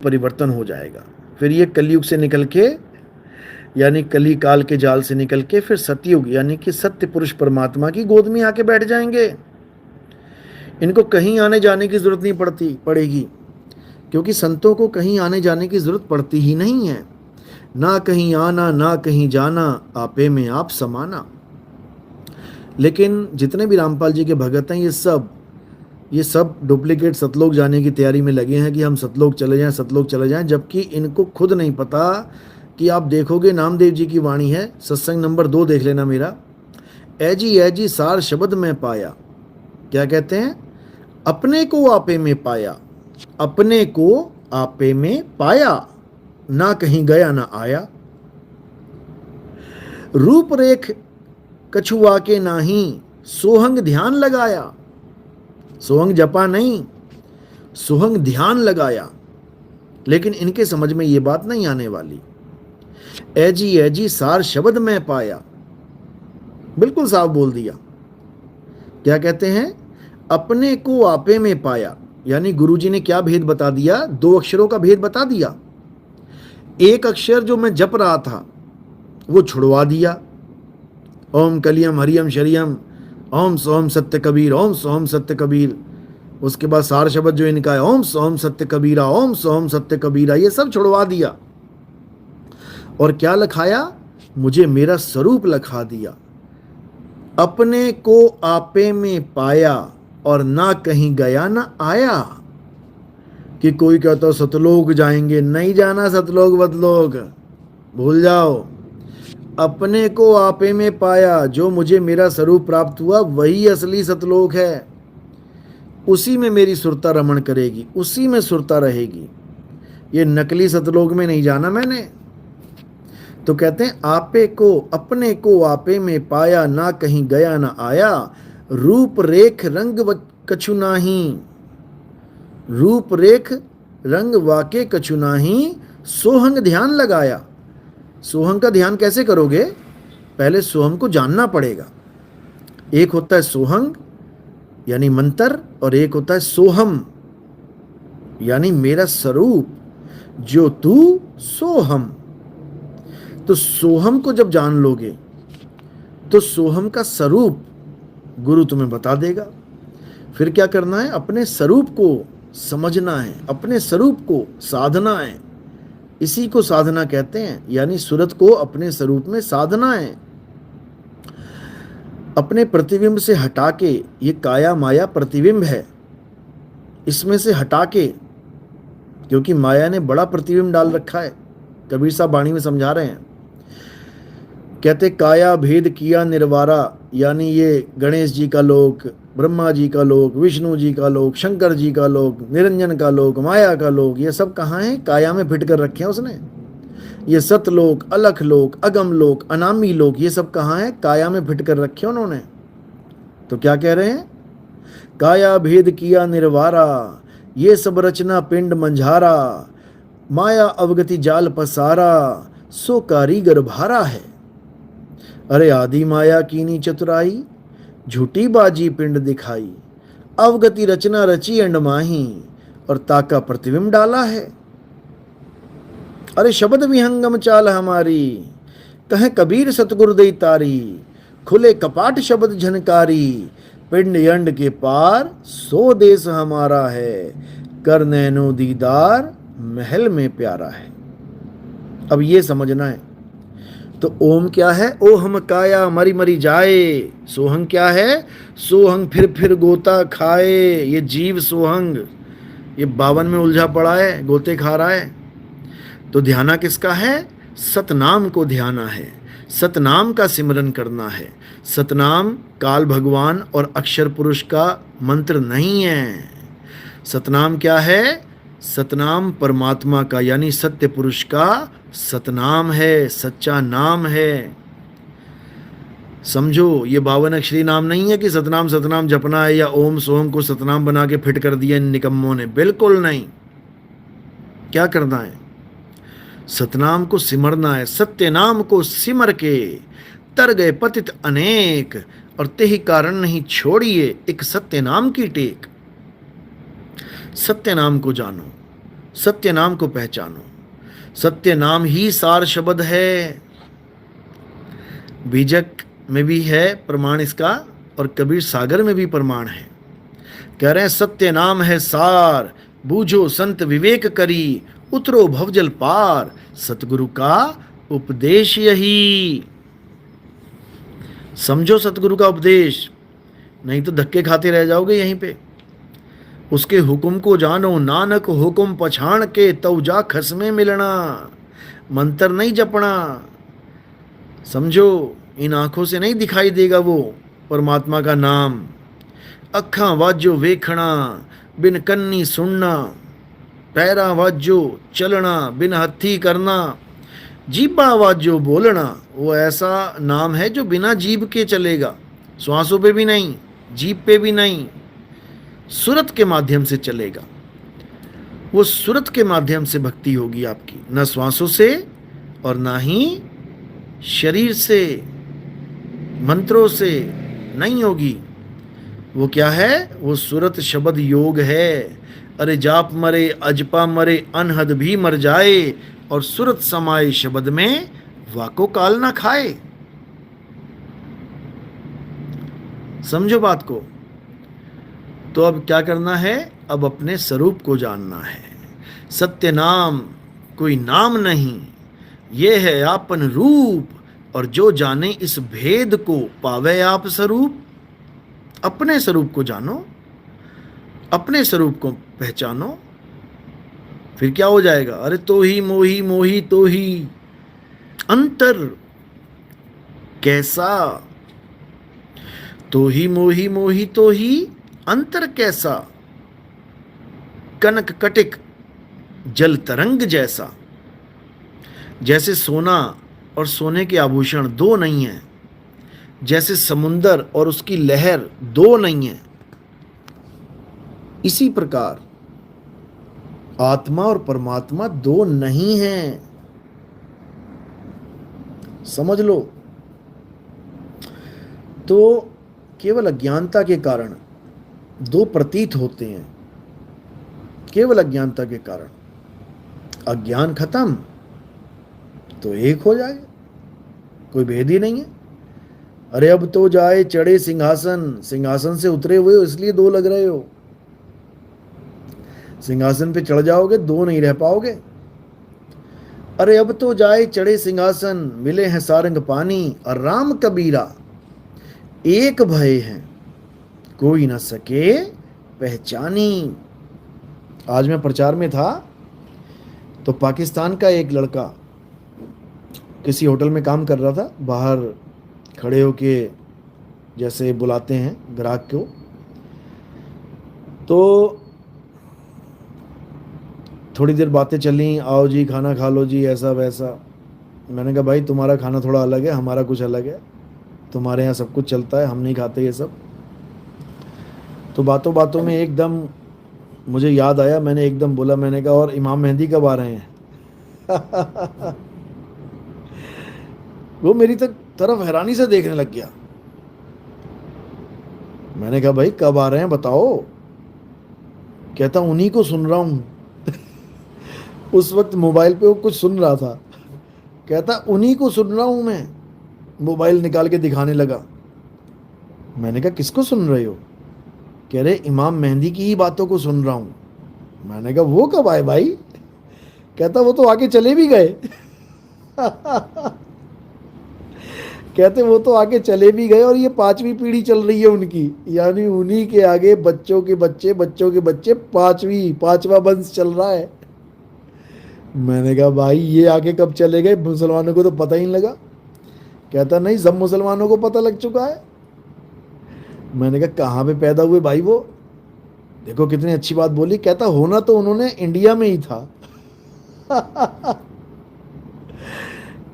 परिवर्तन हो जाएगा। फिर ये कलयुग से निकल के यानी कली काल के जाल से निकल के फिर सतयुग यानी कि सत्य पुरुष परमात्मा की गोद में आके बैठ जाएंगे। इनको कहीं आने जाने की जरूरत नहीं पड़ेगी, क्योंकि संतों को कहीं आने जाने की जरूरत पड़ती ही नहीं है। ना कहीं आना ना कहीं जाना, आपे में आप समाना। लेकिन जितने भी रामपाल जी के भगत हैं, ये सब डुप्लीकेट सतलोक जाने की तैयारी में लगे हैं कि हम सतलोक चले जाएं, जबकि इनको खुद नहीं पता कि आप देखोगे नामदेव जी की वाणी है, सत्संग नंबर 2 देख लेना मेरा। ऐजी सार शब्द में पाया, क्या कहते हैं? अपने को आपे में पाया, अपने को आपे में पाया, ना कहीं गया ना आया। रूप रेख कछुआ के नाही, सोहंग ध्यान लगाया। सोहंग जपा नहीं, सोहंग ध्यान लगाया। लेकिन इनके समझ में ये बात नहीं आने वाली। ऐजी सार शब्द में पाया, बिल्कुल साफ बोल दिया। क्या कहते हैं? अपने को आपे में पाया, यानी गुरुजी ने क्या भेद बता दिया? 2 अक्षरों का भेद बता दिया। एक अक्षर जो मैं जप रहा था वो छुड़वा दिया, ओम कलियम हरियम शरियम, ओम सोम सत्य कबीर, ओम सोम सत्य कबीर। उसके बाद सार शब्द जो इनका है, ओम सोम सत्य कबीरा, ओम सोम सत्य कबीरा, ये सब छुड़वा दिया। और क्या लखाया? मुझे मेरा स्वरूप लखा दिया। अपने को आपे में पाया और ना कहीं गया ना आया। कि कोई कहता सतलोक जाएंगे, नहीं जाना सतलोक बतलोक, भूल जाओ। अपने को आपे में पाया, जो मुझे मेरा स्वरूप प्राप्त हुआ वही असली सतलोक है। उसी में मेरी सुरता रमण करेगी, उसी में सुरता रहेगी। ये नकली सतलोक में नहीं जाना मैंने। तो कहते हैं आपे को, अपने को आपे में पाया, ना कहीं गया ना आया। रूप रेख रंग कछु नाही, रूप रेख रंग वाके कछु नाही, सोहंग ध्यान लगाया। सोहंग का ध्यान कैसे करोगे? पहले सोहंग को जानना पड़ेगा। एक होता है सोहंग यानी मंत्र, और एक होता है सोहम यानी मेरा स्वरूप, जो तू सोहम। तो सोहम को जब जान लोगे तो सोहम का स्वरूप गुरु तुम्हें बता देगा। फिर क्या करना है? अपने स्वरूप को समझना है, अपने स्वरूप को साधना है। इसी को साधना कहते हैं, यानी सूरत को अपने स्वरूप में साधना है। अपने प्रतिबिंब से हटा के, ये काया माया प्रतिबिंब है, इसमें से हटा के, क्योंकि माया ने बड़ा प्रतिबिंब डाल रखा है। कबीर साहब वाणी में समझा रहे हैं, कहते काया भेद किया निर्वारा, यानी ये गणेश जी का लोक, ब्रह्मा जी का लोक, विष्णु जी का लोक, शंकर जी का लोक, निरंजन का लोक, माया का लोक, ये सब कहाँ है? काया में फिट कर रखे हैं उसने। ये सतलोक, अलख लोक, अगम लोक, अनामी लोक, ये सब कहाँ है? काया में फिट कर रखे उन्होंने। तो क्या कह रहे हैं? काया भेद किया निर्वारा, ये सब रचना पिंड मंझारा, माया अवगति जाल पसारा, सो कारीगर भारा है। अरे आदि माया कीनी चतुराई, झूठी बाजी पिंड दिखाई, अवगति रचना रची अंड माही, और ताका प्रतिबिंब डाला है। अरे शब्द विहंगम चाल हमारी, कहे कबीर सतगुरु दई तारी, खुले कपाट शब्द झनकारी, पिंड यंड के पार सो देश हमारा है, कर नैनो दीदार महल में प्यारा है। अब ये समझना है। तो ओम क्या है? ओ हम काया मरी मरी जाए। सोहंग क्या है? सोहंग फिर गोता खाए। ये जीव सोहंग, ये 52 में उलझा पड़ा है, गोते खा रहा है। तो ध्याना किसका है? सतनाम को ध्याना है, सतनाम का सिमरन करना है। सतनाम काल भगवान और अक्षर पुरुष का मंत्र नहीं है। सतनाम क्या है? सतनाम परमात्मा का, यानी सत्य पुरुष का सतनाम है, सच्चा नाम है। समझो, ये 52 अक्षरी नाम नहीं है कि सतनाम सतनाम जपना है, या ओम सोम को सतनाम बना के फिट कर दिया इन निकम्मों ने। बिल्कुल नहीं। क्या करना है? सतनाम को सिमरना है। सत्य नाम को सिमर के तर गए पतित अनेक, और तेहि कारण नहीं छोड़िए एक सत्य नाम की टेक। सत्य नाम को जानो, सत्य नाम को पहचानो। सत्य नाम ही सार शब्द है। बीजक में भी है प्रमाण इसका, और कबीर सागर में भी प्रमाण है। कह रहे हैं सत्य नाम है सार, बूझो संत विवेक करी, उतरो भवजल पार, सतगुरु का उपदेश यही। समझो सतगुरु का उपदेश, नहीं तो धक्के खाते रह जाओगे यहीं पे। उसके हुक्म को जानो, नानक हुक्म पछाण के, तव जा खसमे मिलना। मंत्र नहीं जपना, समझो इन आंखों से नहीं दिखाई देगा वो परमात्मा का नाम। अखा वाजो वेखना, बिन कन्नी सुनना, पैरा वाजो चलना, बिन हथी करना, जीबा वाजो बोलना। वो ऐसा नाम है जो बिना जीभ के चलेगा, श्वासों पे भी नहीं, जीभ पे भी नहीं, सुरत के माध्यम से चलेगा। वो सुरत के माध्यम से भक्ति होगी आपकी, न श्वासों से और ना ही शरीर से, मंत्रों से नहीं होगी। वो क्या है? वो सुरत शब्द योग है। अरे जाप मरे अजपा मरे, अनहद भी मर जाए, और सुरत समाये शब्द में, वाको काल ना खाए। समझो बात को। तो अब क्या करना है? अब अपने स्वरूप को जानना है। सत्य नाम कोई नाम नहीं, ये है आपन रूप, और जो जाने इस भेद को, पावे आप स्वरूप। अपने स्वरूप को जानो, अपने स्वरूप को पहचानो, फिर क्या हो जाएगा? अरे तो ही मोही, मोही तो ही, अंतर कैसा? तो ही मोही, मोही तो ही, अंतर कैसा? कनक कटिक जल तरंग जैसा। जैसे सोना और सोने के आभूषण दो नहीं हैं, जैसे समुंदर और उसकी लहर दो नहीं है, इसी प्रकार आत्मा और परमात्मा दो नहीं हैं। समझ लो। तो केवल अज्ञानता के कारण दो प्रतीत होते हैं, केवल अज्ञानता के कारण। अज्ञान खत्म तो एक हो जाएगा, कोई भेद ही नहीं है। अरे अब तो जाए चढ़े सिंहासन, सिंहासन से उतरे हुए हो इसलिए दो लग रहे हो। सिंहासन पे चढ़ जाओगे दो नहीं रह पाओगे। अरे अब तो जाए चढ़े सिंहासन, मिले हैं सारंग पानी, और राम कबीरा एक भय हैं, कोई न सके पहचानी। आज मैं प्रचार में था तो पाकिस्तान का एक लड़का किसी होटल में काम कर रहा था, बाहर खड़े होके जैसे बुलाते हैं ग्राहक को। तो थोड़ी देर बातें चली, आओ जी खाना खा लो जी, ऐसा वैसा। मैंने कहा भाई तुम्हारा खाना थोड़ा अलग है, हमारा कुछ अलग है, तुम्हारे यहाँ सब कुछ चलता है, हम नहीं खाते ये सब। तो बातों बातों में एकदम मुझे याद आया, मैंने एकदम बोला, मैंने कहा और इमाम मेहंदी कब आ रहे हैं? वो मेरी तरफ हैरानी से देखने लग गया। मैंने कहा भाई कब आ रहे हैं बताओ। कहता उन्हीं को सुन रहा हूं। उस वक्त मोबाइल पे वो कुछ सुन रहा था। कहता उन्हीं को सुन रहा हूं मैं। मोबाइल निकाल के दिखाने लगा। मैंने कहा किसको सुन रहे हो? कह रहे इमाम मेहंदी की ही बातों को सुन रहा हूं। मैंने कहा वो कब आए भाई? कहता वो तो आके चले भी गए। कहते वो तो आके चले भी गए और ये 5वीं पीढ़ी चल रही है उनकी, यानी उन्हीं के आगे बच्चों के बच्चे, बच्चों के बच्चे, 5वां वंश चल रहा है। मैंने कहा भाई ये आगे कब चले गए, मुसलमानों को तो पता ही नहीं लगा। कहता नहीं सब मुसलमानों को पता लग चुका है। मैंने कहा कहाँ पे पैदा हुए भाई वो? देखो कितनी अच्छी बात बोली। कहता होना तो उन्होंने इंडिया में ही था।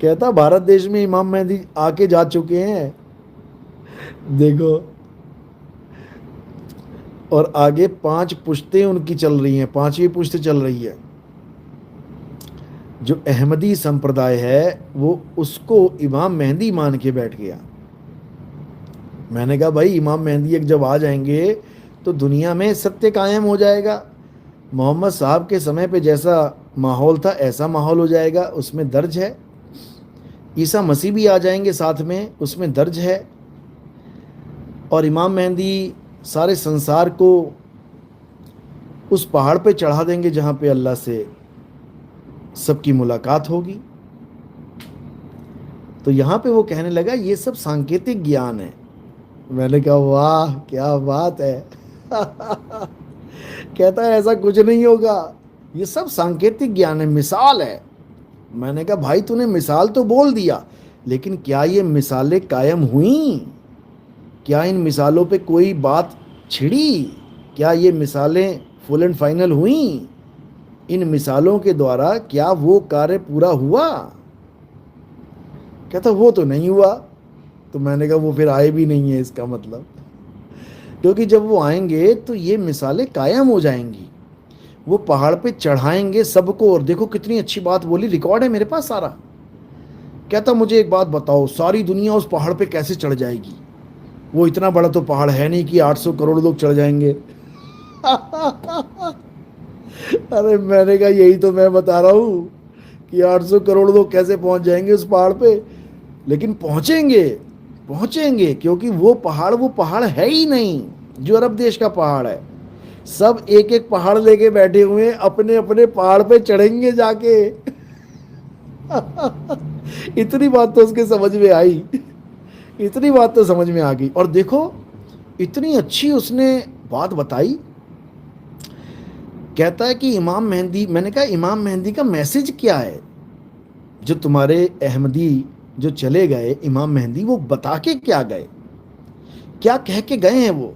कहता भारत देश में इमाम मेहंदी आके जा चुके हैं, देखो। और आगे 5 पुश्तें उनकी चल रही हैं, 5वीं पुश्त चल रही है। जो अहमदी संप्रदाय है वो उसको इमाम मेहंदी मान के बैठ गया। मैंने कहा भाई इमाम मेहंदी एक जब आ जाएंगे तो दुनिया में सत्य कायम हो जाएगा। मोहम्मद साहब के समय पे जैसा माहौल था ऐसा माहौल हो जाएगा, उसमें दर्ज है। ईसा मसीह भी आ जाएंगे साथ में, उसमें दर्ज है। और इमाम मेहंदी सारे संसार को उस पहाड़ पे चढ़ा देंगे जहाँ पे अल्लाह से सबकी मुलाकात होगी। तो यहाँ पे वो कहने लगा ये सब सांकेतिक ज्ञान है। मैंने कहा वाह क्या बात है। कहता है ऐसा कुछ नहीं होगा, ये सब सांकेतिक ज्ञान है, मिसाल है। मैंने कहा भाई तूने मिसाल तो बोल दिया, लेकिन क्या ये मिसालें कायम हुई? क्या इन मिसालों पे कोई बात छिड़ी? क्या ये मिसालें फुल एंड फाइनल हुई? इन मिसालों के द्वारा क्या वो कार्य पूरा हुआ? कहता वो तो नहीं हुआ। तो मैंने कहा वो फिर आए भी नहीं है इसका मतलब, क्योंकि जब वो आएंगे तो ये मिसालें कायम हो जाएंगी। वो पहाड़ पे चढ़ाएंगे सबको। और देखो कितनी अच्छी बात बोली, रिकॉर्ड है मेरे पास सारा। कहता मुझे एक बात बताओ, सारी दुनिया उस पहाड़ पे कैसे चढ़ जाएगी? वो इतना बड़ा तो पहाड़ है नहीं कि 800 करोड़ लोग चढ़ जाएंगे। अरे मैंने कहा यही तो मैं बता रहा हूँ कि 800 करोड़ लोग कैसे पहुंच जाएंगे उस पहाड़ पे। लेकिन पहुंचेंगे, पहुंचेंगे, क्योंकि वो पहाड़ है ही नहीं जो अरब देश का पहाड़ है। सब एक एक पहाड़ लेके बैठे हुए हैं, अपने अपने पहाड़ पे चढ़ेंगे जाके। इतनी बात तो उसके समझ में आई, इतनी बात तो समझ में आ गई। और देखो इतनी अच्छी उसने बात बताई। कहता है कि इमाम मेहंदी, मैंने कहा इमाम मेहंदी का मैसेज क्या है? जो तुम्हारे अहमदी जो चले गए इमाम मेहंदी, वो बता के क्या गए, क्या कह के गए हैं वो?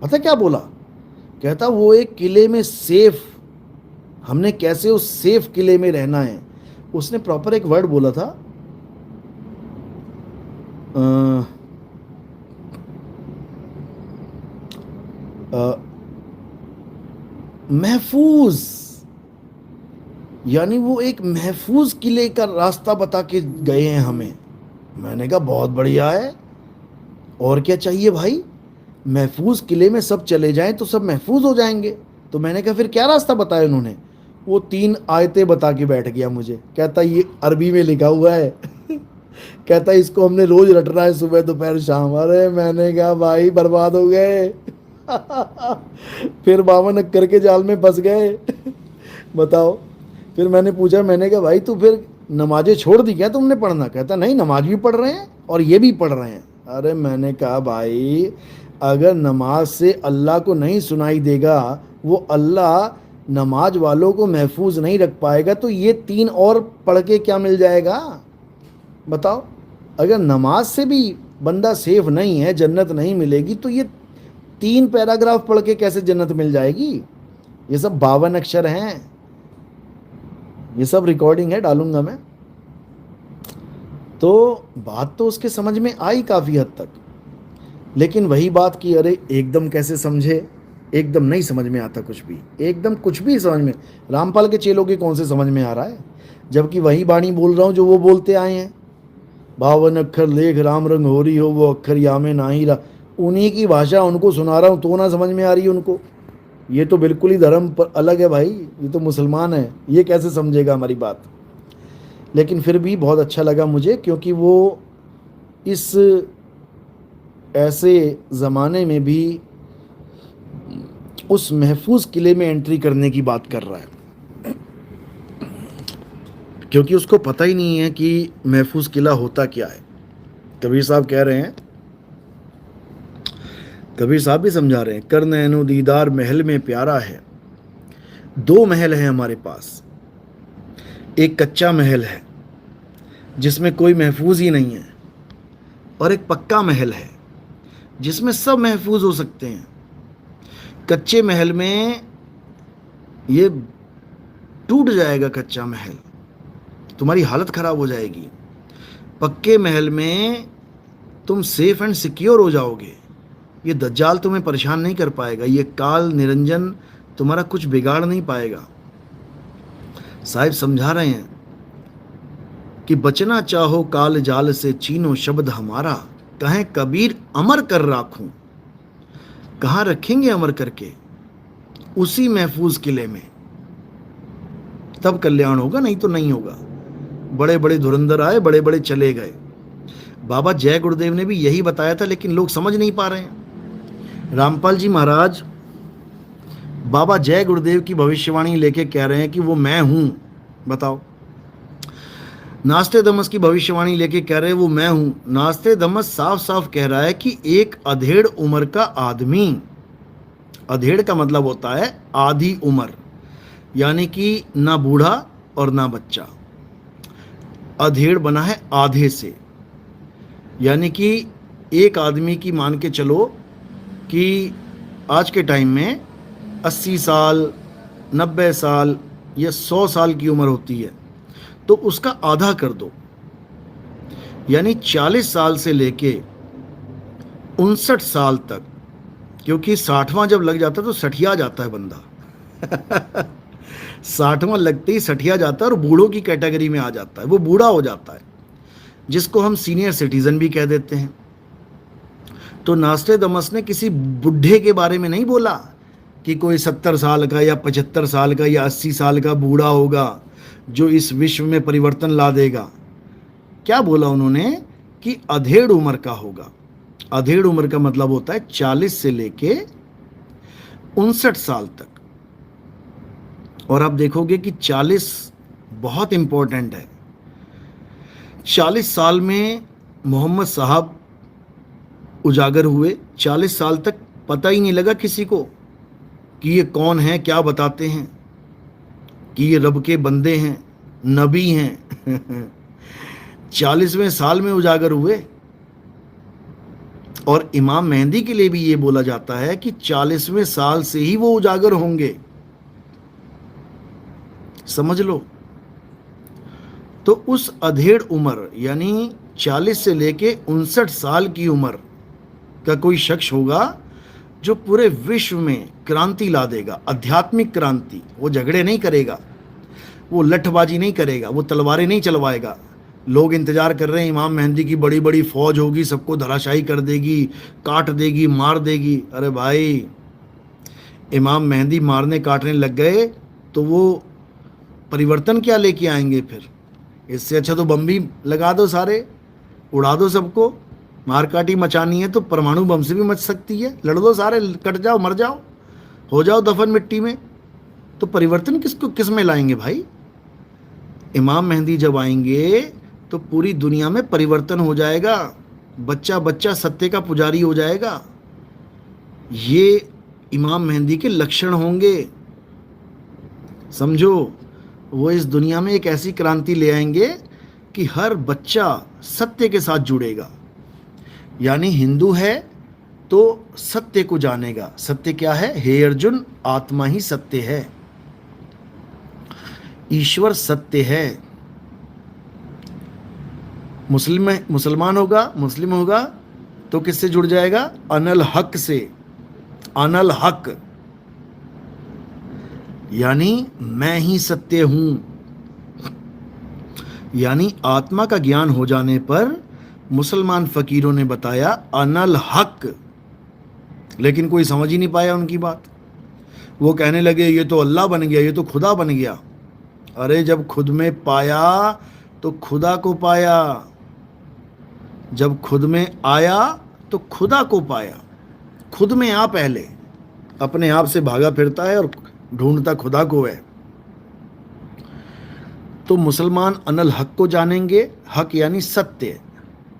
पता क्या बोला? कहता वो एक किले में सेफ, हमने कैसे उस सेफ किले में रहना है। उसने प्रॉपर एक वर्ड बोला था, महफूज, यानी वो एक महफूज किले का रास्ता बता के गए हैं हमें। मैंने कहा बहुत बढ़िया है, और क्या चाहिए भाई? महफूज किले में सब चले जाएं तो सब महफूज हो जाएंगे। तो मैंने कहा फिर क्या रास्ता बताया उन्होंने? वो 3 आयतें बता के बैठ गया मुझे। कहता ये अरबी में लिखा हुआ है। कहता इसको हमने रोज रटना है, सुबह दोपहर शाम। अरे मैंने कहा भाई बर्बाद हो गए। फिर 52 अक्कर के जाल में फंस गए। बताओ। फिर मैंने पूछा, मैंने कहा भाई तू फिर नमाजें छोड़ दी क्या तुमने पढ़ना? कहता नहीं, नमाज भी पढ़ रहे हैं और ये भी पढ़ रहे हैं। अरे मैंने कहा भाई अगर नमाज से अल्लाह को नहीं सुनाई देगा, वो अल्लाह नमाज वालों को महफूज नहीं रख पाएगा, तो ये 3 और पढ़ के क्या मिल जाएगा? बताओ। अगर नमाज से भी बंदा सेफ नहीं है, जन्नत नहीं मिलेगी, तो ये 3 पैराग्राफ पढ़ के कैसे जन्नत मिल जाएगी? ये सब 52 अक्षर हैं, ये सब रिकॉर्डिंग है, डालूंगा मैं। तो बात तो उसके समझ में आई काफ़ी हद तक, लेकिन वही बात कि अरे एकदम कैसे समझे? एकदम नहीं समझ में आता कुछ भी, एकदम कुछ भी समझ में। रामपाल के चेलों के कौन से समझ में आ रहा है? जबकि वही बाणी बोल रहा हूँ जो वो बोलते आए हैं। 52 अक्षर लेख राम रंग हो रही हो, वो अक्षर यामे ना ही रहा। उन्हीं की भाषा उनको सुना रहा हूँ, तो ना समझ में आ रही है उनको। ये तो बिल्कुल ही धर्म पर अलग है भाई, ये तो मुसलमान है, ये कैसे समझेगा हमारी बात? लेकिन फिर भी बहुत अच्छा लगा मुझे, क्योंकि वो इस ऐसे ज़माने में भी उस महफूज किले में एंट्री करने की बात कर रहा है, क्योंकि उसको पता ही नहीं है कि महफूज किला होता क्या है। कबीर साहब कह रहे हैं, कबीर साहब भी समझा रहे हैं, कर नैनो दीदार महल में प्यारा है। 2 महल हैं हमारे पास। एक कच्चा महल है जिसमें कोई महफूज ही नहीं है, और एक पक्का महल है जिसमें सब महफूज हो सकते हैं। कच्चे महल में ये टूट जाएगा, कच्चा महल तुम्हारी हालत खराब हो जाएगी। पक्के महल में तुम सेफ एंड सिक्योर हो जाओगे, ये दज्जाल तुम्हें परेशान नहीं कर पाएगा, ये काल निरंजन तुम्हारा कुछ बिगाड़ नहीं पाएगा। साहिब समझा रहे हैं कि बचना चाहो काल जाल से, चीनो शब्द हमारा, कहें कबीर अमर कर राखूं। कहाँ रखेंगे अमर करके? उसी महफूज किले में, तब कल्याण होगा, नहीं तो नहीं होगा। बड़े बड़े धुरंधर आए, बड़े बड़े चले गए। बाबा जय गुरुदेव ने भी यही बताया था, लेकिन लोग समझ नहीं पा रहे हैं। रामपाल जी महाराज बाबा जय गुरुदेव की भविष्यवाणी लेके कह रहे हैं कि वो मैं हूं। बताओ, नास्ते दमस की भविष्यवाणी लेके कह रहे हैं वो मैं हूं। नास्ते दमस साफ साफ कह रहा है कि एक अधेड़ उम्र का आदमी, अधेड़ का मतलब होता है आधी उम्र, यानी कि ना बूढ़ा और ना बच्चा, अधेड़ बना है आधे से। यानी कि एक आदमी की मान के चलो कि आज के टाइम में 80 साल, 90 साल या 100 साल की उम्र होती है, तो उसका आधा कर दो, यानी 40 साल से लेके 59 साल तक, क्योंकि 60वां जब लग जाता है तो सठिया जाता है बंदा 60वां लगते ही सठिया जाता है और बूढ़ों की कैटेगरी में आ जाता है, वो बूढ़ा हो जाता है, जिसको हम सीनियर सिटीजन भी कह देते हैं। तो नास्टेदमस ने किसी बुढ़े के बारे में नहीं बोला कि कोई 70 साल का या 75 साल का या 80 साल का बूढ़ा होगा जो इस विश्व में परिवर्तन ला देगा। क्या बोला उन्होंने कि अधेड़ उम्र का होगा। अधेड़ उम्र का मतलब होता है 40 से लेके 59 साल तक। और आप देखोगे कि 40 बहुत इंपॉर्टेंट है। 40 साल में मोहम्मद साहब उजागर हुए, 40 साल तक पता ही नहीं लगा किसी को कि ये कौन है, क्या बताते हैं, कि ये रब के बंदे हैं, नबी हैं 40वें साल में उजागर हुए। और इमाम मेहंदी के लिए भी ये बोला जाता है कि 40वें साल से ही वो उजागर होंगे। समझ लो। तो उस अधेड़ उम्र यानी 40 से लेके 59 साल की उम्र का कोई शख्स होगा जो पूरे विश्व में क्रांति ला देगा, आध्यात्मिक क्रांति। वो झगड़े नहीं करेगा, वो लठबाजी नहीं करेगा, वो तलवारें नहीं चलवाएगा। लोग इंतजार कर रहे हैं इमाम मेहंदी की बड़ी बड़ी फौज होगी, सबको धराशायी कर देगी, काट देगी, मार देगी। अरे भाई, इमाम मेहंदी मारने काटने लग गए तो वो परिवर्तन क्या लेके आएंगे फिर? इससे अच्छा तो बम भी लगा दो, सारे उड़ा दो सबको। मारकाटी मचानी है तो परमाणु बम से भी मच सकती है, लड़ दो सारे, कट जाओ, मर जाओ, हो जाओ दफन मिट्टी में। तो परिवर्तन किस में लाएंगे भाई? इमाम मेहंदी जब आएंगे तो पूरी दुनिया में परिवर्तन हो जाएगा, बच्चा बच्चा सत्य का पुजारी हो जाएगा। ये इमाम मेहंदी के लक्षण होंगे, समझो। वो इस दुनिया में एक ऐसी क्रांति ले आएंगे कि हर बच्चा सत्य के साथ जुड़ेगा। यानी हिंदू है तो सत्य को जानेगा। सत्य क्या है? हे अर्जुन, आत्मा ही सत्य है, ईश्वर सत्य है। मुसलमान होगा, मुस्लिम होगा तो किससे जुड़ जाएगा? अनल हक से। अनल हक यानी मैं ही सत्य हूं। यानी आत्मा का ज्ञान हो जाने पर मुसलमान फकीरों ने बताया अनल हक, लेकिन कोई समझ ही नहीं पाया उनकी बात। वो कहने लगे ये तो अल्लाह बन गया, ये तो खुदा बन गया। अरे जब खुद में पाया तो खुदा को पाया, जब खुद में आया तो खुदा को पाया। खुद में आ पहले, अपने आप से भागा फिरता है और ढूंढता खुदा को है। तो मुसलमान अनल हक को जानेंगे। हक यानी सत्य,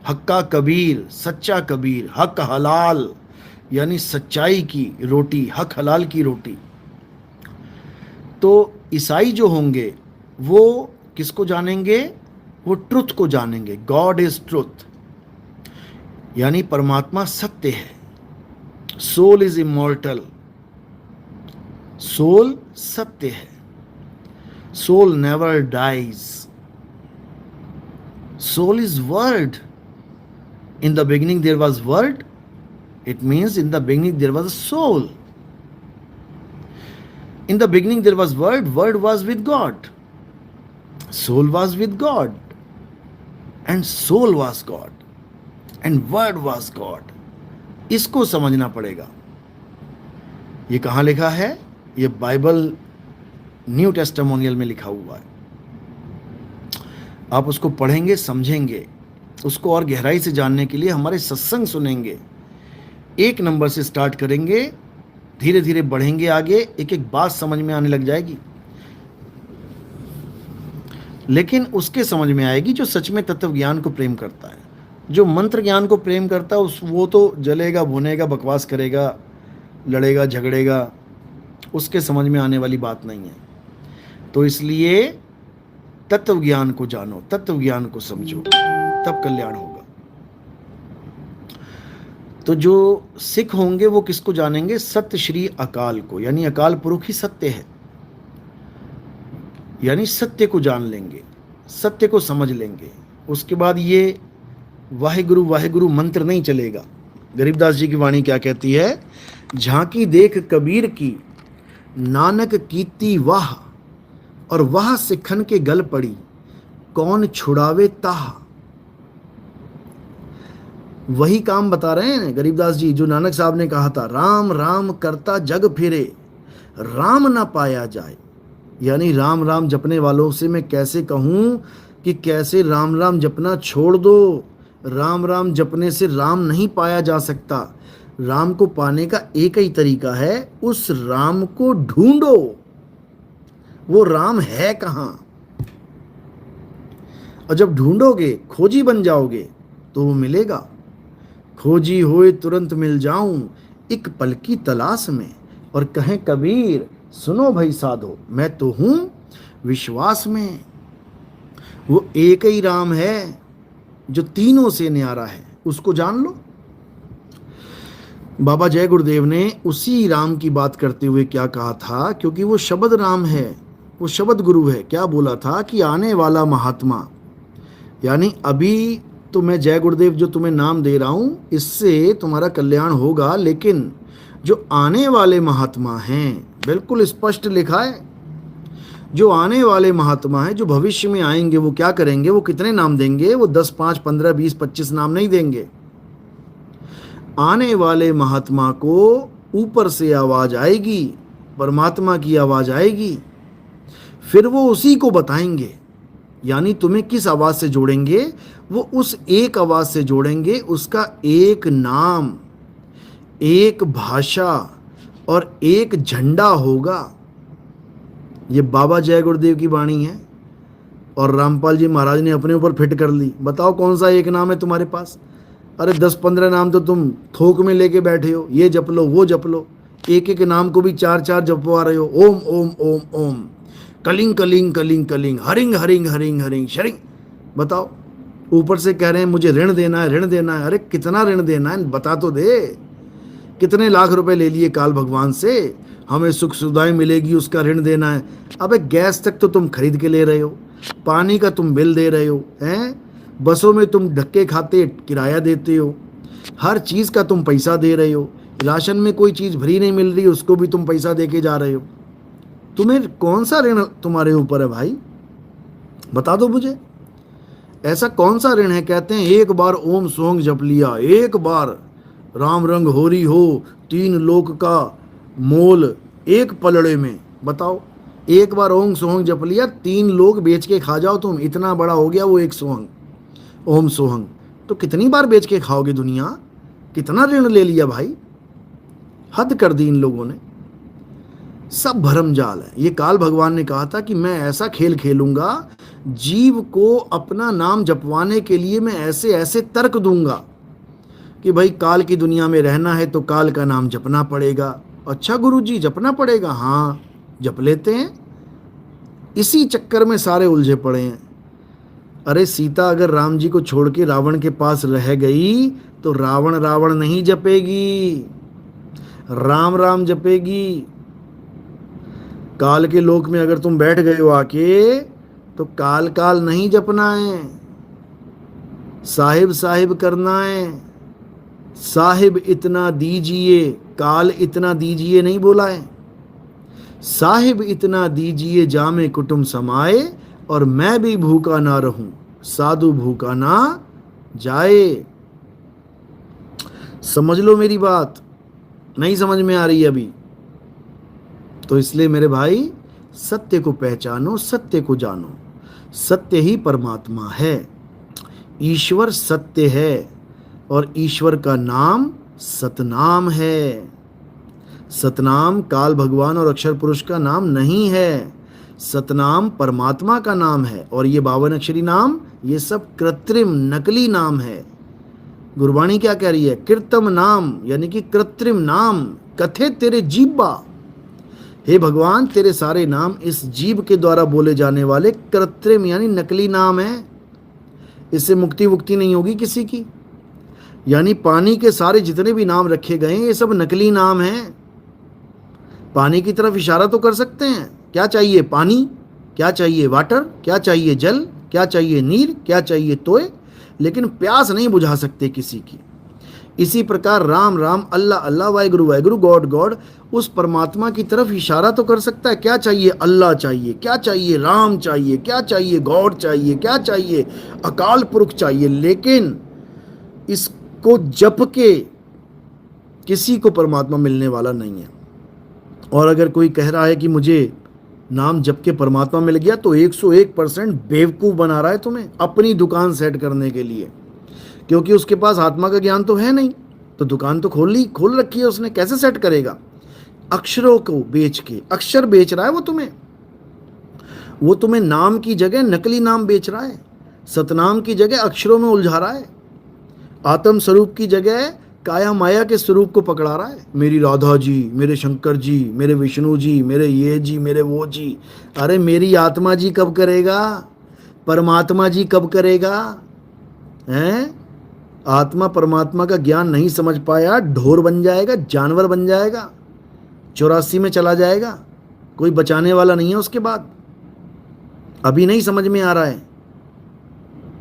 हक्का कबीर, सच्चा कबीर। हक हलाल यानी सच्चाई की रोटी, हक हलाल की रोटी। तो ईसाई जो होंगे वो किसको जानेंगे? वो ट्रुथ को जानेंगे। गॉड इज ट्रुथ, यानी परमात्मा सत्य है। सोल इज इमॉर्टल, सोल सत्य है। Soul never dies. Soul is word. In the beginning there was word. It means in the beginning there was a soul. In the beginning there was word. Word was with God. Soul was with God. And soul was God. And word was God. इसको समझना पड़ेगा। ये कहाँ लिखा है? ये Bible new टेस्टामोनियल में लिखा हुआ है। आप उसको पढ़ेंगे, समझेंगे, उसको और गहराई से जानने के लिए हमारे सत्संग सुनेंगे। 1 नंबर से स्टार्ट करेंगे, धीरे धीरे बढ़ेंगे आगे, एक एक बात समझ में आने लग जाएगी। लेकिन उसके समझ में आएगी जो सच में तत्व ज्ञान को प्रेम करता है। जो मंत्र ज्ञान को प्रेम करता है वो तो जलेगा, भुनेगा, बकवास करेगा, लड़ेगा, झगड़ेगा, उसके समझ में आने वाली बात नहीं है। तो इसलिए तत्व ज्ञान को जानो, तत्व ज्ञान को समझो, तब कल्याण होगा। तो जो सिख होंगे वो किसको जानेंगे? सत्य श्री अकाल को, यानी अकाल पुरुष ही सत्य है, यानी सत्य को जान लेंगे, सत्य को समझ लेंगे। उसके बाद ये वाहेगुरु वाहेगुरु मंत्र नहीं चलेगा। गरीबदास जी की वाणी क्या कहती है? झांकी देख कबीर की, नानक कीती वाह, और वह सिखन के गल पड़ी, कौन छुड़ावे ताह। वही काम बता रहे हैं गरीबदास जी जो नानक साहब ने कहा था, राम राम करता जग फिरे, राम ना पाया जाए। यानी राम राम जपने वालों से मैं कैसे कहूं कि कैसे राम राम जपना छोड़ दो। राम राम जपने से राम नहीं पाया जा सकता। राम को पाने का एक ही तरीका है, उस राम को ढूंढो। वो राम है कहां? और जब ढूंढोगे, खोजी बन जाओगे, तो वो मिलेगा। खोजी होए तुरंत मिल जाऊं, एक पल की तलाश में। और कहें कबीर, सुनो भाई साधो, मैं तो हूं विश्वास में। वो एक ही राम है जो तीनों से न्यारा है, उसको जान लो। बाबा जय गुरुदेव ने उसी राम की बात करते हुए क्या कहा था? क्योंकि वो शब्द राम है, वो शब्द गुरु है। क्या बोला था कि आने वाला महात्मा, यानी अभी तो मैं जय गुरुदेव जो तुम्हें नाम दे रहा हूं, इससे तुम्हारा कल्याण होगा, लेकिन जो आने वाले महात्मा हैं, बिल्कुल स्पष्ट लिखा है, जो आने वाले महात्मा हैं, जो भविष्य में आएंगे, वो क्या करेंगे? वो कितने नाम देंगे? वो 10, 5, 15, 20, 25 नाम नहीं देंगे। आने वाले महात्मा को ऊपर से आवाज आएगी, परमात्मा की आवाज आएगी, फिर वो उसी को बताएंगे। यानी तुम्हें किस आवाज से जोड़ेंगे? वो उस एक आवाज से जोड़ेंगे, उसका एक नाम, एक भाषा और एक झंडा होगा। ये बाबा जय गुरुदेव की वाणी है और रामपाल जी महाराज ने अपने ऊपर फिट कर ली। बताओ कौन सा एक नाम है तुम्हारे पास? अरे 10-15 नाम तो तुम थोक में लेके बैठे हो, ये जप लो, वो जप लो। एक एक नाम को भी 4-4 जपवा रहे हो। ओम ओम ओम ओम, कलिंग कलिंग कलिंग कलिंग, हरिंग हरिंग हरिंग हरिंग शरिंग। बताओ, ऊपर से कह रहे हैं मुझे ऋण देना है, ऋण देना है। अरे कितना ऋण देना है बता तो दे। कितने लाख रुपए ले लिए काल भगवान से, हमें सुख सुविधाएं मिलेगी उसका ऋण देना है। अबे गैस तक तो तुम खरीद के ले रहे हो, पानी का तुम बिल दे रहे हो, हैं? बसों में तुम धक्के खाते किराया देते हो, हर चीज़ का तुम पैसा दे रहे हो। राशन में कोई चीज़ फ्री नहीं मिल रही, उसको भी तुम पैसा दे के जा रहे हो। तुम्हें कौन सा ऋण तुम्हारे ऊपर है भाई? बता दो मुझे, ऐसा कौन सा ऋण है? कहते हैं एक बार ओम सोंग जप लिया, एक बार राम रंग होरी हो, 3 लोक का मोल एक पलड़े में। बताओ, एक बार ओम सोहंग जप लिया, 3 लोग बेच के खा जाओ तुम, इतना बड़ा हो गया वो एक सोहंग, ओम सोहंग। तो कितनी बार बेच के खाओगे दुनिया? कितना ऋण ले लिया भाई, हद कर दी इन लोगों ने। सब भरमजाल है। ये काल भगवान ने कहा था कि मैं ऐसा खेल खेलूंगा, जीव को अपना नाम जपवाने के लिए मैं ऐसे ऐसे तर्क दूंगा कि भाई काल की दुनिया में रहना है तो काल का नाम जपना पड़ेगा। अच्छा गुरुजी जपना पड़ेगा? हाँ जप लेते हैं। इसी चक्कर में सारे उलझे पड़े हैं। अरे सीता अगर राम जी को छोड़ के रावण के पास रह गई तो रावण रावण नहीं जपेगी, राम राम जपेगी। काल के लोक में अगर तुम बैठ गए हो आके तो काल काल नहीं जपना है, साहिब साहिब करना है। साहिब इतना दीजिए, काल इतना दीजिए नहीं बोला है। साहिब इतना दीजिए जामे कुटुंब समाए, और मैं भी भूखा ना रहूं, साधु भूखा ना जाए। समझ लो मेरी बात, नहीं समझ में आ रही अभी? तो इसलिए मेरे भाई, सत्य को पहचानो, सत्य को जानो। सत्य ही परमात्मा है, ईश्वर सत्य है, और ईश्वर का नाम सतनाम है। सतनाम काल भगवान और अक्षर पुरुष का नाम नहीं है, सतनाम परमात्मा का नाम है। और ये 52 अक्षरी नाम, ये सब कृत्रिम नकली नाम है। गुरबाणी क्या कह रही है? कृतम नाम, यानी कि कृत्रिम नाम, कथे तेरे जीवा। हे भगवान, तेरे सारे नाम इस जीव के द्वारा बोले जाने वाले कृत्रिम यानी नकली नाम है। इससे मुक्ति वुक्ति नहीं होगी किसी की। यानी पानी के सारे जितने भी नाम रखे गए ये सब नकली नाम हैं। पानी की तरफ इशारा तो कर सकते हैं, क्या चाहिए पानी, क्या चाहिए वाटर, क्या चाहिए जल, क्या चाहिए नीर, क्या चाहिए तोय, लेकिन प्यास नहीं बुझा सकते किसी की। इसी प्रकार राम राम, अल्लाह अल्लाह, वाहिगुरु वाहिगुरु, गॉड गॉड, उस परमात्मा की तरफ इशारा तो कर सकता है। क्या चाहिए? अल्लाह चाहिए, क्या चाहिए? राम चाहिए, क्या चाहिए? गॉड चाहिए, क्या चाहिए? अकाल पुरख चाहिए। लेकिन इसको जप के किसी को परमात्मा मिलने वाला नहीं है। और अगर कोई कह रहा है कि मुझे नाम जप के परमात्मा मिल गया, तो 101% बेवकूफ़ बना रहा है तुम्हें अपनी दुकान सेट करने के लिए, क्योंकि उसके पास आत्मा का ज्ञान तो है नहीं। तो दुकान तो खोल रखी है उसने, कैसे सेट करेगा? अक्षरों को बेच के, अक्षर बेच रहा है वो तुम्हें नाम की जगह नकली नाम बेच रहा है, सतनाम की जगह अक्षरों में उलझा रहा है, आत्म स्वरूप की जगह काया माया के स्वरूप को पकड़ा रहा है। मेरी राधा जी, मेरे शंकर जी, मेरे विष्णु जी, मेरे ये जी, मेरे वो जी। अरे मेरी आत्मा जी कब करेगा? परमात्मा जी कब करेगा? हैं? आत्मा परमात्मा का ज्ञान नहीं समझ पाया, ढोर बन जाएगा, जानवर बन जाएगा, 84 में चला जाएगा, कोई बचाने वाला नहीं है उसके बाद। अभी नहीं समझ में आ रहा है।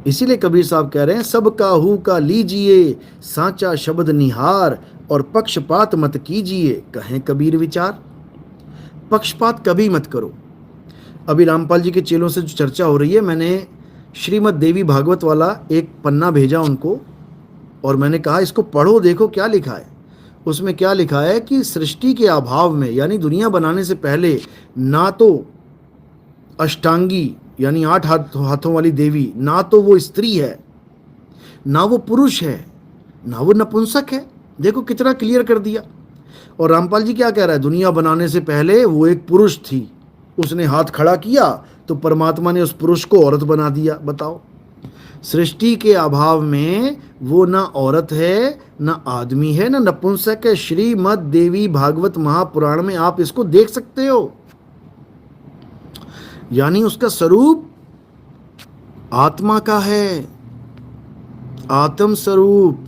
इसीलिए कबीर साहब कह रहे हैं, सब काहू का लीजिए साचा शब्द निहार, और पक्षपात मत कीजिए, कहें कबीर विचार। पक्षपात कभी मत करो। अभी रामपाल जी के चेलों से जो चर्चा हो रही है, मैंने श्रीमद् देवी भागवत वाला एक पन्ना भेजा उनको, और मैंने कहा इसको पढ़ो, देखो क्या लिखा है। उसमें क्या लिखा है कि सृष्टि के अभाव में, यानी दुनिया बनाने से पहले, ना तो अष्टांगी यानी 8 हाथों वाली देवी, ना तो वो स्त्री है, ना वो पुरुष है, ना वो नपुंसक है। देखो कितना क्लियर कर दिया। और रामपाल जी क्या कह रहा है? दुनिया बनाने से पहले वो एक पुरुष थी, उसने हाथ खड़ा किया तो परमात्मा ने उस पुरुष को औरत बना दिया। बताओ, सृष्टि के अभाव में वो ना औरत है, ना आदमी है, ना नपुंसक है। श्रीमद् देवी भागवत महापुराण में आप इसको देख सकते हो। यानी उसका स्वरूप आत्मा का है, आत्म स्वरूप,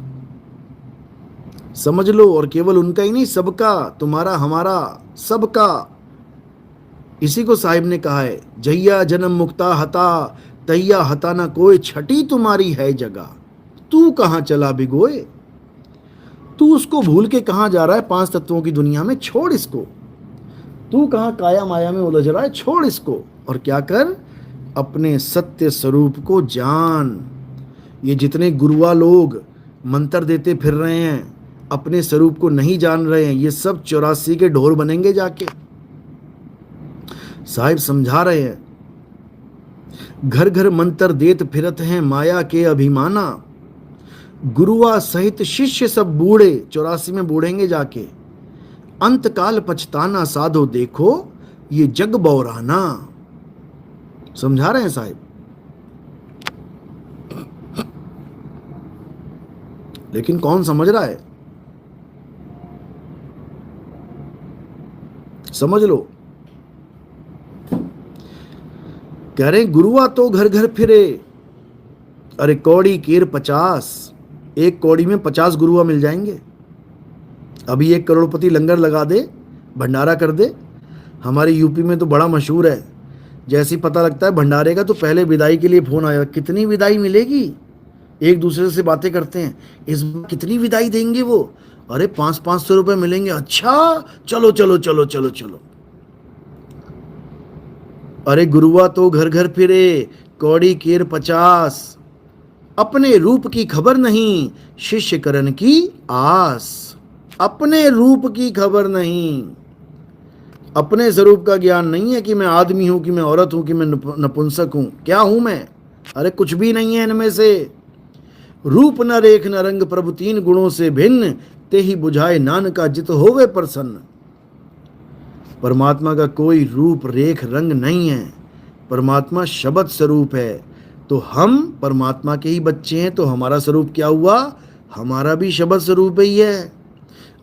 समझ लो। और केवल उनका ही नहीं, सबका, तुम्हारा, हमारा, सबका। इसी को साहिब ने कहा है, जैया जन्म मुक्ता हता, तैया हता ना कोई, छठी तुम्हारी है जगह, तू कहां चला भिगोए। तू उसको भूल के कहां जा रहा है? 5 तत्वों की दुनिया में, छोड़ इसको। तू कहां काया माया में उलझ रहा है? छोड़ इसको, और क्या कर? अपने सत्य स्वरूप को जान। ये जितने गुरुआ लोग मंत्र देते फिर रहे हैं, अपने स्वरूप को नहीं जान रहे हैं, ये सब 84 के ढोर बनेंगे जाके। साहिब समझा रहे हैं, घर घर मंत्र देत फिरत हैं माया के अभिमाना, गुरुआ सहित शिष्य सब बूढ़े, 84 में बूढ़ेंगे जाके। अंतकाल पछताना साधो देखो, ये जग बौराना। समझा रहे हैं साहिब। लेकिन कौन समझ रहा है? समझ लो। कह रहे गुरुआ तो घर घर फिरे, अरे कौड़ी केर 50, एक कौड़ी में 50 गुरुआ मिल जाएंगे। अभी एक करोड़पति लंगर लगा दे, भंडारा कर दे। हमारे यूपी में तो बड़ा मशहूर है, जैसे ही पता लगता है भंडारे का तो पहले विदाई के लिए फोन आएगा। कितनी विदाई मिलेगी? एक दूसरे से बातें करते हैं, इस बार कितनी विदाई देंगे वो? अरे 500-500 रुपए मिलेंगे। अच्छा, चलो चलो चलो चलो चलो। अरे गुरुआ तो घर घर फिरे, कौड़ी केर 50, अपने रूप की खबर नहीं, शिष्य करण की आस। अपने रूप की खबर नहीं, अपने स्वरूप का ज्ञान नहीं है कि मैं आदमी हूं, कि मैं औरत हूं, कि मैं नपुंसक हूं। क्या हूं मैं? अरे कुछ भी नहीं है इनमें से। रूप न रेख न रंग प्रभु तीन गुणों से भिन्न, ते ही बुझाए नानका जित होवे प्रसन्न। परमात्मा का कोई रूप रेख रंग नहीं है। परमात्मा शब्द स्वरूप है। तो हम परमात्मा के ही बच्चे हैं, तो हमारा स्वरूप क्या हुआ? हमारा भी शब्द स्वरूप ही है।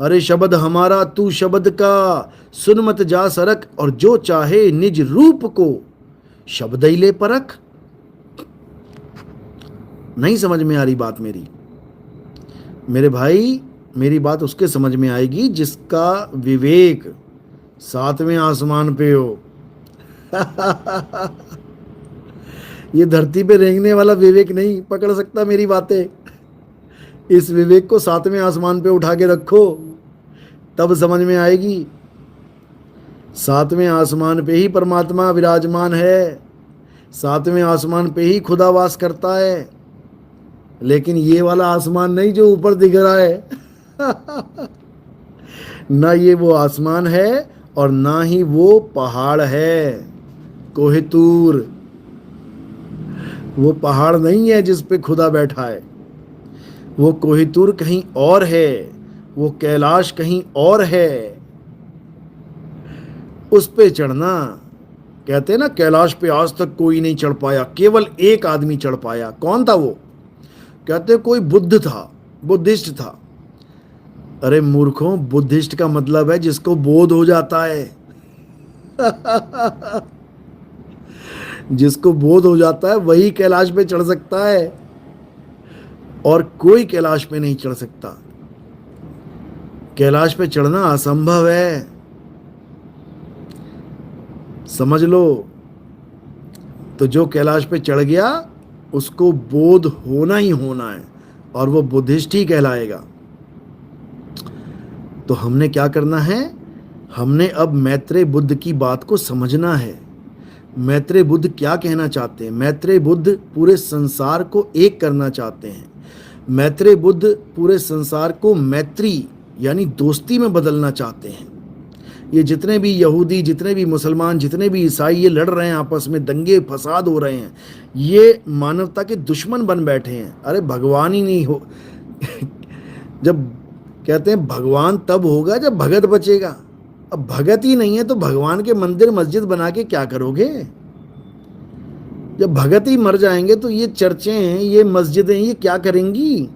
अरे शब्द हमारा तू शब्द का, सुन मत जा सरक, और जो चाहे निज रूप को शब्द ही ले परख। नहीं समझ में आ रही बात मेरी? मेरे भाई, मेरी बात उसके समझ में आएगी जिसका विवेक सातवें आसमान पे हो। ये धरती पे रेंगने वाला विवेक नहीं पकड़ सकता मेरी बातें। इस विवेक को सातवें आसमान पे उठा के रखो, तब समझ में आएगी। सातवें आसमान पे ही परमात्मा विराजमान है, सातवें आसमान पे ही खुदा वास करता है। लेकिन ये वाला आसमान नहीं जो ऊपर दिख रहा है। ना ये वो आसमान है और ना ही वो पहाड़ है कोहितूर। वो पहाड़ नहीं है जिस पे खुदा बैठा है। वो कोहितूर कहीं और है, वो कैलाश कहीं और है। उस पे चढ़ना, कहते हैं ना कैलाश पे आज तक कोई नहीं चढ़ पाया, केवल एक आदमी चढ़ पाया। कौन था वो? कहते कोई बुद्ध था, बुद्धिस्ट था। अरे मूर्खों, बुद्धिस्ट का मतलब है जिसको बोध हो जाता है। जिसको बोध हो जाता है वही कैलाश पे चढ़ सकता है, और कोई कैलाश पे नहीं चढ़ सकता। कैलाश पे चढ़ना असंभव है, समझ लो। तो जो कैलाश पे चढ़ गया उसको बोध होना ही होना है, और वो बुद्धिस्ट ही कहलाएगा। तो हमने क्या करना है? हमने अब मैत्रेय बुद्ध की बात को समझना है। मैत्रेय बुद्ध क्या कहना चाहते हैं? मैत्रेय बुद्ध पूरे संसार को एक करना चाहते हैं। मैत्रेय बुद्ध पूरे संसार को मैत्री यानी दोस्ती में बदलना चाहते हैं। ये जितने भी यहूदी, जितने भी मुसलमान, जितने भी ईसाई ये लड़ रहे हैं आपस में, दंगे फसाद हो रहे हैं, ये मानवता के दुश्मन बन बैठे हैं। अरे भगवान ही नहीं हो। जब कहते हैं भगवान तब होगा जब भगत बचेगा। अब भगत ही नहीं है तो भगवान के मंदिर मस्जिद बना के क्या करोगे? जब भगत ही मर जाएंगे तो ये चर्चें हैं, ये मस्जिदें, ये क्या करेंगी?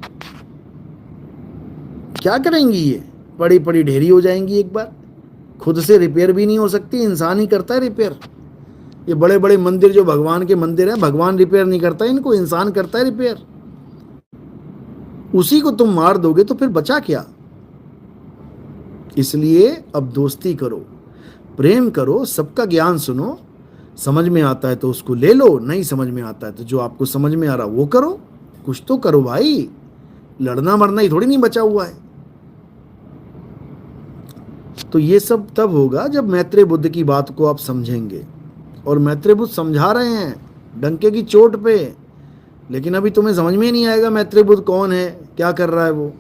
क्या करेंगी? ये पड़ी पड़ी ढेरी हो जाएंगी। एक बार खुद से रिपेयर भी नहीं हो सकती, इंसान ही करता है रिपेयर। ये बड़े बड़े मंदिर जो भगवान के मंदिर हैं, भगवान रिपेयर नहीं करता इनको, इंसान करता है रिपेयर। उसी को तुम मार दोगे तो फिर बचा क्या? इसलिए अब दोस्ती करो, प्रेम करो, सबका ज्ञान सुनो। समझ में आता है तो उसको ले लो, नहीं समझ में आता है तो जो आपको समझ में आ रहा वो करो। कुछ तो करो भाई, लड़ना मरना ही थोड़ी नहीं बचा हुआ है। तो ये सब तब होगा जब मैत्रेय बुद्ध की बात को आप समझेंगे। और मैत्रेय बुद्ध समझा रहे हैं डंके की चोट पे, लेकिन अभी तुम्हें समझ में ही नहीं आएगा मैत्रेय बुद्ध कौन है, क्या कर रहा है वो।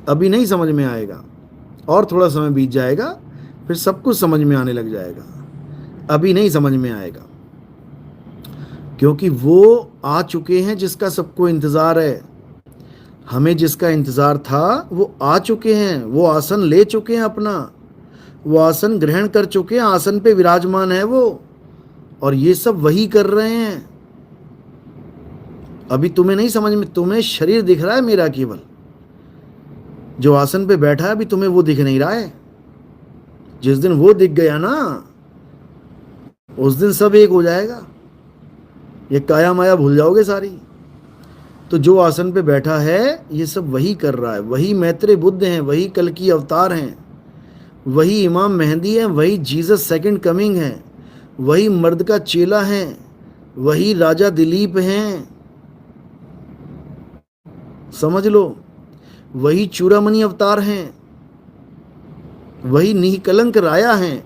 अभी नहीं समझ में आएगा, और थोड़ा समय बीत जाएगा फिर सब कुछ समझ में आने लग जाएगा। अभी नहीं समझ में आएगा, क्योंकि वो आ चुके हैं जिसका सबको इंतज़ार है। हमें जिसका इंतज़ार था वो आ चुके हैं, वो आसन ले चुके हैं अपना, वो आसन ग्रहण कर चुके हैं, आसन पे विराजमान है वो, और ये सब वही कर रहे हैं। अभी तुम्हें नहीं समझ में, तुम्हें शरीर दिख रहा है मेरा केवल, जो आसन पे बैठा है अभी तुम्हें वो दिख नहीं रहा है। जिस दिन वो दिख गया ना, उस दिन सब एक हो जाएगा, ये काया माया भूल जाओगे सारी। तो जो आसन पे बैठा है ये सब वही कर रहा है, वही मैत्रेय बुद्ध हैं, वही कल की अवतार हैं, वही इमाम मेहंदी हैं, वही जीसस सेकंड कमिंग हैं, वही मर्द का चेला हैं, वही राजा दिलीप हैं, समझ लो। वही चूड़ामणि अवतार हैं, वही निकलंक राया हैं,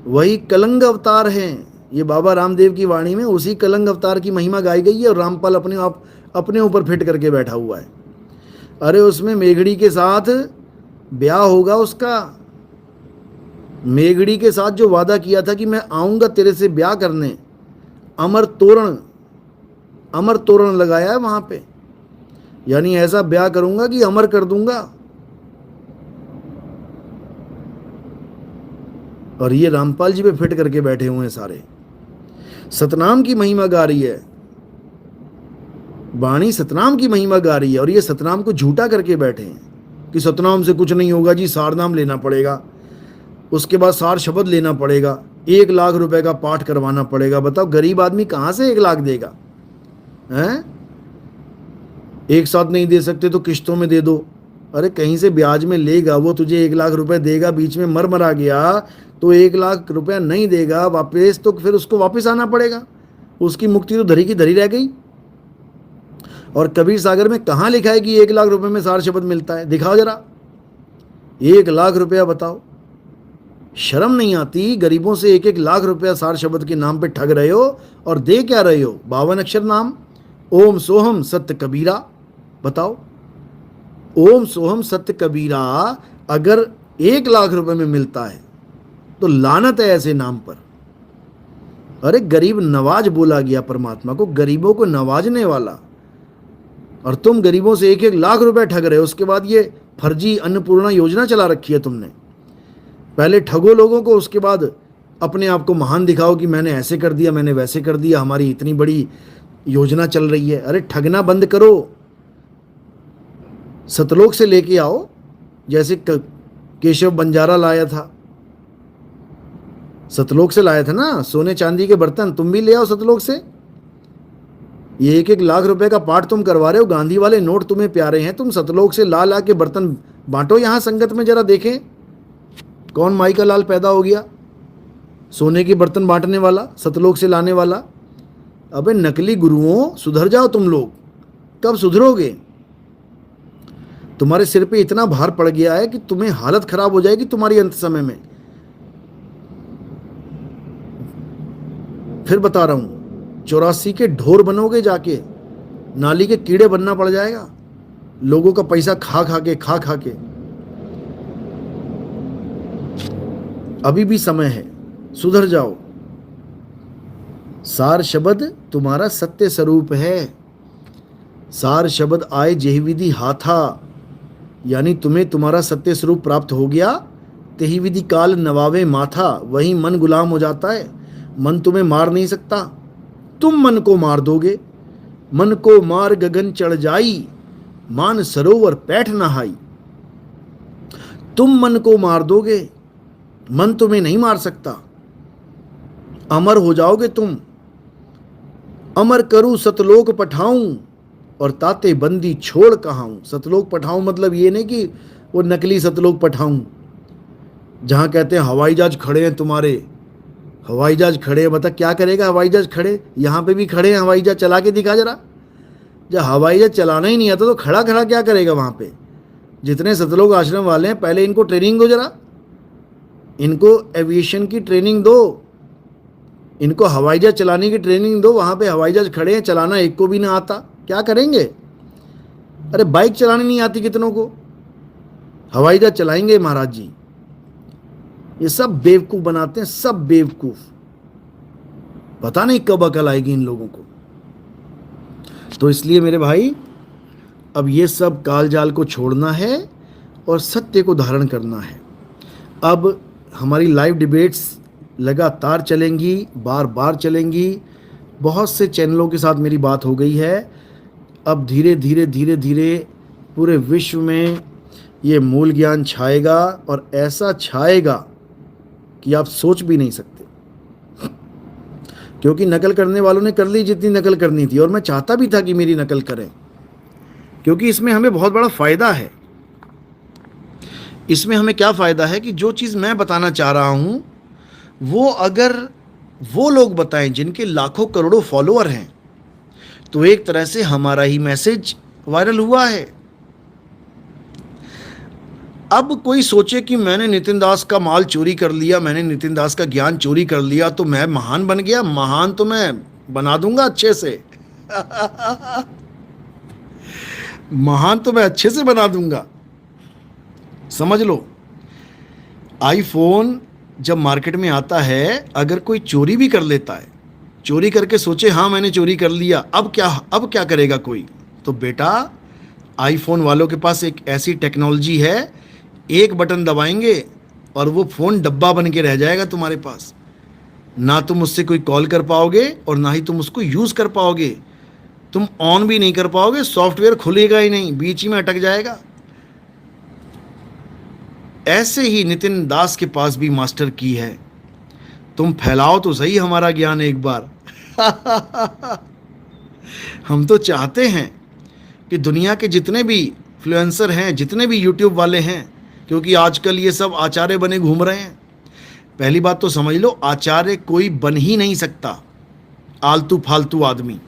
वही कलंग अवतार हैं। ये बाबा रामदेव की वाणी में उसी कलंग अवतार की महिमा गाई गई है, और रामपाल अपने ऊपर फिट करके बैठा हुआ है। अरे उसमें मेघड़ी के साथ ब्याह होगा उसका, मेघड़ी के साथ जो वादा किया था कि मैं आऊंगा तेरे से ब्याह करने, अमर तोरण लगाया है वहां पे, यानी ऐसा ब्याह करूंगा कि अमर कर दूंगा। और ये रामपाल जी पे फिट करके बैठे हुए हैं सारे। सतनाम की महिमा गा रही है वाणी, सतनाम की महिमा गा रही है, और ये सतनाम को झूठा करके बैठे हैं कि सतनाम से कुछ नहीं होगा जी, सारनाम लेना पड़ेगा, उसके बाद सार शब्द लेना पड़ेगा, 1 लाख रुपए का पाठ करवाना पड़ेगा। बताओ गरीब आदमी कहां से 1 लाख देगा? हैं? एक साथ नहीं दे सकते तो किश्तों में दे दो। अरे कहीं से ब्याज में लेगा, वो तुझे 1 लाख रुपए देगा, बीच में मर गया तो 1 लाख रुपया नहीं देगा वापस, तो फिर उसको वापस आना पड़ेगा, उसकी मुक्ति तो धरी की धरी रह गई। और कबीर सागर में कहां लिखा है कि 1 लाख रुपए में सार शब्द मिलता है? दिखाओ जरा 1 लाख रुपया, बताओ शर्म नहीं आती? गरीबों से 1-1 लाख रुपया सार शब्द के नाम पे ठग रहे हो, और दे क्या रहे हो? 52 अक्षर नाम, ओम सोहम सत्य कबीरा। बताओ ओम सोहम सत्य कबीरा अगर 1 लाख रुपए में मिलता है तो लानत है ऐसे नाम पर। अरे गरीब नवाज बोला गया परमात्मा को, गरीबों को नवाजने वाला, और तुम गरीबों से 1-1 लाख रुपए ठग रहे हो। उसके बाद ये फर्जी अन्नपूर्णा योजना चला रखी है तुमने। पहले ठगो लोगों को, उसके बाद अपने आप को महान दिखाओ कि मैंने ऐसे कर दिया, मैंने वैसे कर दिया, हमारी इतनी बड़ी योजना चल रही है। अरे ठगना बंद करो, सतलोक से लेके आओ, जैसे केशव बंजारा लाया था, सतलोक से लाया था ना सोने चांदी के बर्तन, तुम भी ले आओ सतलोक से। ये 1-1 लाख रुपए का पाठ तुम करवा रहे हो, गांधी वाले नोट तुम्हें प्यारे हैं, तुम सतलोक से ला के बर्तन बांटो यहां संगत में, जरा देखें कौन माई का लाल पैदा हो गया सोने के बर्तन बांटने वाला, सतलोक से लाने वाला। अबे नकली गुरुओं, सुधर जाओ तुम लोग। कब सुधरोगे? तुम्हारे सिर पे इतना भार पड़ गया है कि तुम्हें हालत खराब हो जाएगी तुम्हारी अंत समय में। फिर बता रहा हूं, 84 के ढोर बनोगे, जाके नाली के कीड़े बनना पड़ जाएगा, लोगों का पैसा खा खा के। अभी भी समय है, सुधर जाओ। सार शब्द तुम्हारा सत्य स्वरूप है। सार शब्द आए जेहि विधि हाथा, यानी तुम्हें तुम्हारा सत्य स्वरूप प्राप्त हो गया। तेहि विधि काल नवावे माथा, वही मन गुलाम हो जाता है। मन तुम्हें मार नहीं सकता, तुम मन को मार दोगे। मन को मार गगन चढ़ जाई, मान सरोवर पैठ नहाई। तुम मन को मार दोगे, मन तुम्हें नहीं मार सकता। अमर हो जाओगे तुम। अमर करूं सतलोक पठाऊं, और ताते बंदी छोड़ कहाऊं। सतलोक पठाऊं मतलब ये नहीं कि वो नकली सतलोक पठाऊं, जहां कहते हैं हवाई जहाज खड़े हैं तुम्हारे, हवाई जहाज खड़े हैं। बता क्या करेगा हवाई जहाज खड़े? यहां पे भी खड़े हैं, हवाई जहाज चला के दिखा जरा। जब हवाई जहाज चलाना ही नहीं आता तो खड़ा खड़ा क्या करेगा वहां पे? जितने सतलोक आश्रम वाले हैं, पहले इनको ट्रेनिंग दो जरा, इनको एविएशन की ट्रेनिंग दो, इनको हवाई जहाज चलाने की ट्रेनिंग दो। वहां पे हवाई जहाज खड़े हैं, चलाना एक को भी ना आता, क्या करेंगे? अरे बाइक चलानी नहीं आती कितनों को, हवाई जहाज चलाएंगे महाराज जी। ये सब बेवकूफ बनाते हैं, सब बेवकूफ। पता नहीं कब अकल आएगी इन लोगों को। तो इसलिए मेरे भाई, अब ये सब काल जाल को छोड़ना है और सत्य को धारण करना है। अब हमारी लाइव डिबेट्स लगातार चलेंगी, बार बार चलेंगी। बहुत से चैनलों के साथ मेरी बात हो गई है। अब धीरे धीरे पूरे विश्व में ये मूल ज्ञान छाएगा, और ऐसा छाएगा कि आप सोच भी नहीं सकते। क्योंकि नकल करने वालों ने कर ली जितनी नकल करनी थी, और मैं चाहता भी था कि मेरी नकल करें, क्योंकि इसमें हमें बहुत बड़ा फ़ायदा है। इसमें हमें क्या फ़ायदा है कि जो चीज़ मैं बताना चाह रहा हूँ वो अगर वो लोग बताएं जिनके लाखों करोड़ों फॉलोअर हैं, तो एक तरह से हमारा ही मैसेज वायरल हुआ है। अब कोई सोचे कि मैंने नितिन दास का माल चोरी कर लिया, मैंने नितिन दास का ज्ञान चोरी कर लिया, तो मैं महान बन गया। महान तो मैं बना दूंगा अच्छे से महान तो मैं अच्छे से बना दूंगा। समझ लो, आईफोन जब मार्केट में आता है, अगर कोई चोरी भी कर लेता है, चोरी करके सोचे हाँ मैंने चोरी कर लिया, अब क्या करेगा कोई, तो बेटा आईफोन वालों के पास एक ऐसी टेक्नोलॉजी है, एक बटन दबाएंगे और वो फ़ोन डब्बा बन के रह जाएगा तुम्हारे पास। ना तुम उससे कोई कॉल कर पाओगे और ना ही तुम उसको यूज़ कर पाओगे, तुम ऑन भी नहीं कर पाओगे, सॉफ्टवेयर खुलेगा ही नहीं, बीच ही में अटक जाएगा। ऐसे ही नितिन दास के पास भी मास्टर की है। तुम फैलाओ तो सही हमारा ज्ञान एक बार। हम तो चाहते हैं कि दुनिया के जितने भी इन्फ्लुएंसर हैं, जितने भी यूट्यूब वाले हैं, क्योंकि आजकल ये सब आचार्य बने घूम रहे हैं। पहली बात तो समझ लो, आचार्य कोई बन ही नहीं सकता, आलतू फालतू आदमी।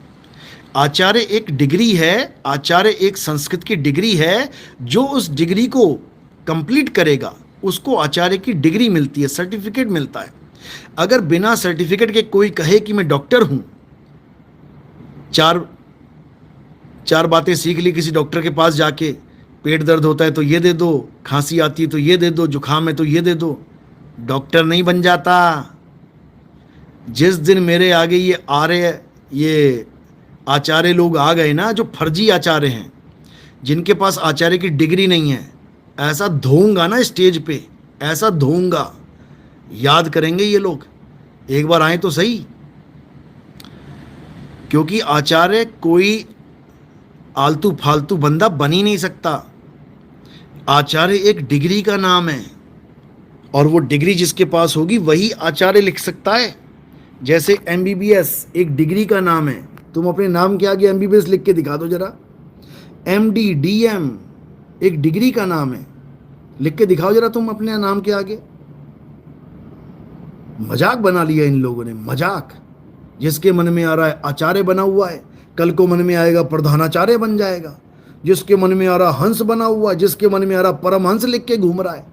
आचार्य एक डिग्री है, आचार्य एक संस्कृत की डिग्री है। जो उस डिग्री को कंप्लीट करेगा उसको आचार्य की डिग्री मिलती है, सर्टिफिकेट मिलता है। अगर बिना सर्टिफिकेट के कोई कहे कि मैं डॉक्टर हूं, चार बातें सीख ली किसी डॉक्टर के पास जाके, पेट दर्द होता है तो ये दे दो, खांसी आती है तो ये दे दो, जुकाम है तो ये दे दो, डॉक्टर नहीं बन जाता। जिस दिन मेरे आगे ये आचार्य लोग आ गए ना, जो फर्जी आचार्य हैं, जिनके पास आचार्य की डिग्री नहीं है, ऐसा धोऊंगा ना स्टेज पे, ऐसा धोऊंगा, याद करेंगे ये लोग, एक बार आए तो सही। क्योंकि आचार्य कोई आलतू फालतू बंदा बन ही नहीं सकता। आचार्य एक डिग्री का नाम है, और वो डिग्री जिसके पास होगी वही आचार्य लिख सकता है। जैसे MBBS एक डिग्री का नाम है, तुम अपने नाम के आगे MBBS लिख के दिखा दो जरा। MD DM एक डिग्री का नाम है, लिख के दिखाओ जरा तुम अपने नाम के आगे। मजाक बना लिया इन लोगों ने, मजाक। जिसके मन में आ रहा है आचार्य बना हुआ है, कल को मन में आएगा प्रधानाचार्य बन जाएगा। जिसके मन में आ रहा हंस बना हुआ है, जिसके मन में आ रहा परमहंस लिख के घूम रहा है।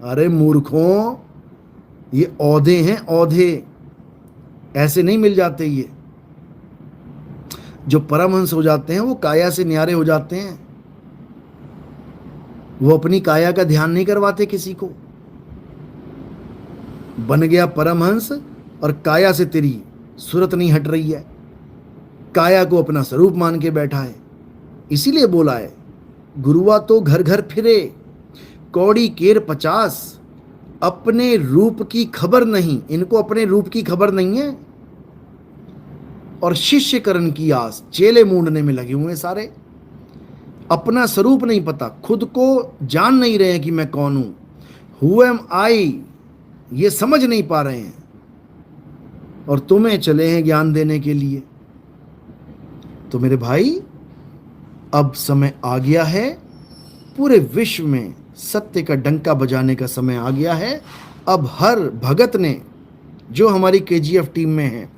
अरे मूर्खों, ये औधे हैं, औधे, ऐसे नहीं मिल जाते। ये जो परमहंस हो जाते हैं वो काया से न्यारे हो जाते हैं, वो अपनी काया का ध्यान नहीं करवाते किसी को। बन गया परमहंस और काया से तेरी सूरत नहीं हट रही है, काया को अपना स्वरूप मान के बैठा है। इसीलिए बोला है, गुरुआ तो घर घर फिरे, कौड़ी केर 50, अपने रूप की खबर नहीं। इनको अपने रूप की खबर नहीं है, और शिष्यकरण की आस, चेले मूंढने में लगे हुए सारे। अपना स्वरूप नहीं पता, खुद को जान नहीं रहे हैं कि मैं कौन हूं, हु एम आई, ये समझ नहीं पा रहे हैं, और तुम्हें चले हैं ज्ञान देने के लिए। तो मेरे भाई, अब समय आ गया है, पूरे विश्व में सत्य का डंका बजाने का समय आ गया है। अब हर भगत ने, जो हमारी KGF टीम में है,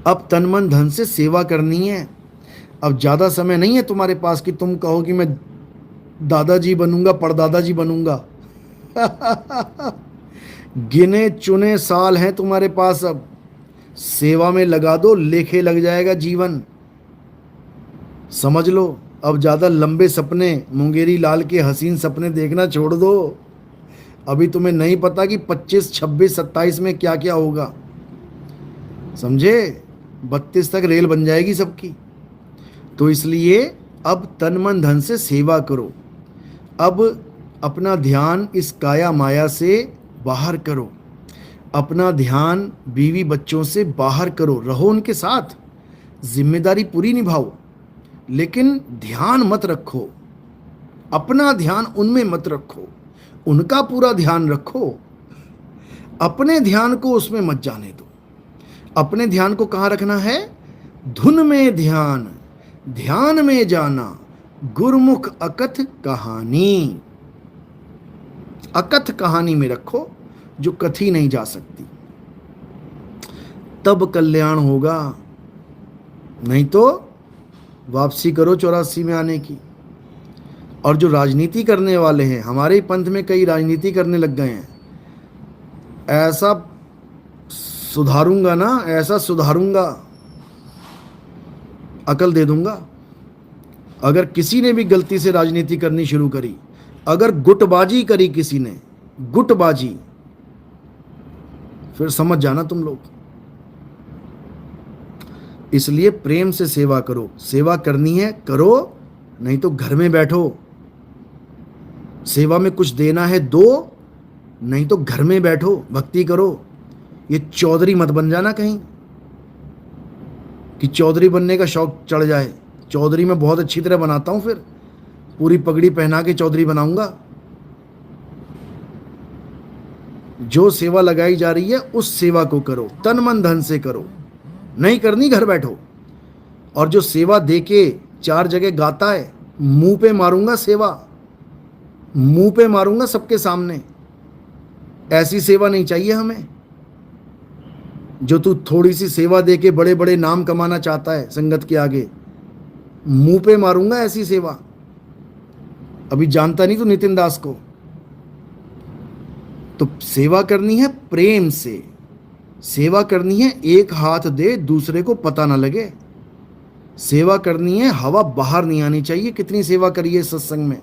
अब तन मन धन से सेवा करनी है। अब ज़्यादा समय नहीं है तुम्हारे पास कि तुम कहो कि मैं दादाजी बनूंगा, परदादाजी बनूंगा। गिने चुने साल हैं तुम्हारे पास, अब सेवा में लगा दो, लेखे लग जाएगा जीवन। समझ लो, अब ज़्यादा लंबे सपने, मुंगेरी लाल के हसीन सपने देखना छोड़ दो। अभी तुम्हें नहीं पता कि 25, 26, 27 में क्या क्या होगा, समझे? 32 तक रेल बन जाएगी सबकी। तो इसलिए अब तन मन धन से सेवा करो। अब अपना ध्यान इस काया माया से बाहर करो, अपना ध्यान बीवी बच्चों से बाहर करो। रहो उनके साथ, जिम्मेदारी पूरी निभाओ, लेकिन ध्यान मत रखो, अपना ध्यान उनमें मत रखो, उनका पूरा ध्यान रखो। अपने ध्यान को उसमें मत जाने दो। अपने ध्यान को कहाँ रखना है? धुन में ध्यान, ध्यान में जाना, गुरमुख अकथ कहानी। अकथ कहानी में रखो, जो कथी नहीं जा सकती, तब कल्याण होगा। नहीं तो वापसी करो 84 में आने की। और जो राजनीति करने वाले हैं, हमारे ही पंथ में कई राजनीति करने लग गए हैं, ऐसा सुधारूंगा ना, ऐसा सुधारूंगा, अकल दे दूंगा। अगर किसी ने भी गलती से राजनीति करनी शुरू करी, अगर गुटबाजी करी किसी ने, गुटबाजी, फिर समझ जाना तुम लोग। इसलिए प्रेम से सेवा करो। सेवा करनी है करो, नहीं तो घर में बैठो। सेवा में कुछ देना है दो, नहीं तो घर में बैठो भक्ति करो। ये चौधरी मत बन जाना कहीं कि चौधरी बनने का शौक चढ़ जाए। चौधरी मैं बहुत अच्छी तरह बनाता हूं, फिर पूरी पगड़ी पहना के चौधरी बनाऊंगा। जो सेवा लगाई जा रही है उस सेवा को करो, तन मन धन से करो। नहीं करनी घर बैठो। और जो सेवा देके 4 जगह गाता है, मुंह पे मारूंगा सेवा, मुंह पे मारूंगा सबके सामने। ऐसी सेवा नहीं चाहिए हमें। जो तू थोड़ी सी सेवा देके बड़े बड़े नाम कमाना चाहता है संगत के आगे, मुंह पे मारूंगा ऐसी सेवा। अभी जानता नहीं तू नितिन दास को। तो सेवा करनी है प्रेम से। सेवा करनी है एक हाथ दे दूसरे को पता ना लगे। सेवा करनी है हवा बाहर नहीं आनी चाहिए। कितनी सेवा करी है सत्संग में,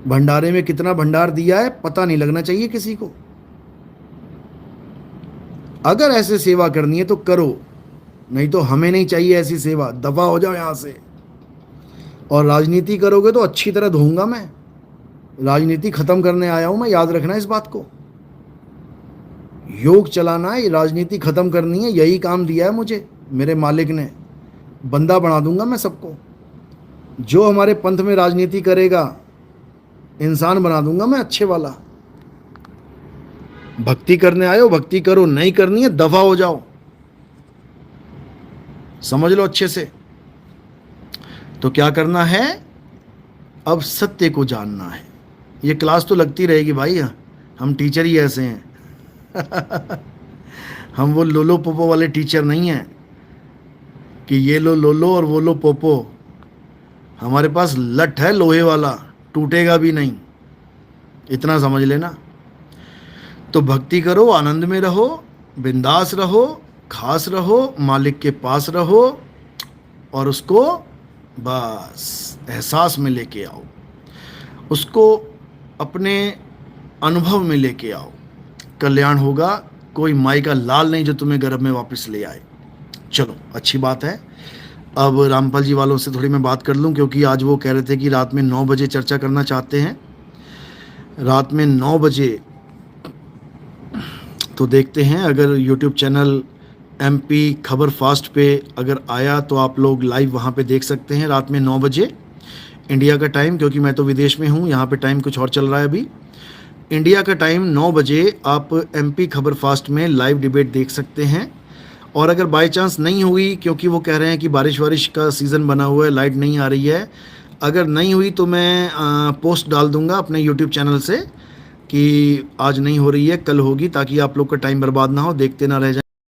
भंडारे में कितना भंडार दिया है पता नहीं लगना चाहिए किसी को। अगर ऐसे सेवा करनी है तो करो, नहीं तो हमें नहीं चाहिए ऐसी सेवा। दफा हो जाओ यहां से। और राजनीति करोगे तो अच्छी तरह धोऊंगा मैं। राजनीति खत्म करने आया हूं मैं, याद रखना इस बात को। योग चलाना है, राजनीति खत्म करनी है, यही काम दिया है मुझे मेरे मालिक ने। बंदा बना दूंगा मैं सबको। जो हमारे पंथ में राजनीति करेगा इंसान बना दूंगा मैं अच्छे वाला। भक्ति करने आए हो भक्ति करो, नहीं करनी है दफा हो जाओ। समझ लो अच्छे से। तो क्या करना है, अब सत्य को जानना है। ये क्लास तो लगती रहेगी भाई, हम टीचर ही ऐसे हैं। हम वो लोलो पोपो वाले टीचर नहीं हैं कि ये लो लोलो और वो लो पोपो। हमारे पास लठ है लोहे वाला, टूटेगा भी नहीं, इतना समझ लेना। तो भक्ति करो, आनंद में रहो, बिंदास रहो, खास रहो, मालिक के पास रहो और उसको बस एहसास में लेके आओ, उसको अपने अनुभव में लेके आओ। कल्याण होगा। कोई माई का लाल नहीं जो तुम्हें गर्भ में वापस ले आए। चलो अच्छी बात है। अब रामपाल जी वालों से थोड़ी मैं बात कर लूं, क्योंकि आज वो कह रहे थे कि रात में 9 बजे चर्चा करना चाहते हैं। रात में 9 बजे तो देखते हैं, अगर यूट्यूब चैनल MP खबर फास्ट पे अगर आया तो आप लोग लाइव वहाँ पे देख सकते हैं रात में 9 बजे इंडिया का टाइम, क्योंकि मैं तो विदेश में हूँ, यहाँ पे टाइम कुछ और चल रहा है अभी। इंडिया का टाइम 9 बजे आप MP खबर फास्ट में लाइव डिबेट देख सकते हैं। और अगर बाय चांस नहीं हुई, क्योंकि वो कह रहे हैं कि बारिश वारिश का सीज़न बना हुआ है, लाइट नहीं आ रही है, अगर नहीं हुई तो मैं पोस्ट डाल दूंगा अपने यूट्यूब चैनल से कि आज नहीं हो रही है, कल होगी, ताकि आप लोग का टाइम बर्बाद ना हो, देखते ना रह जाए।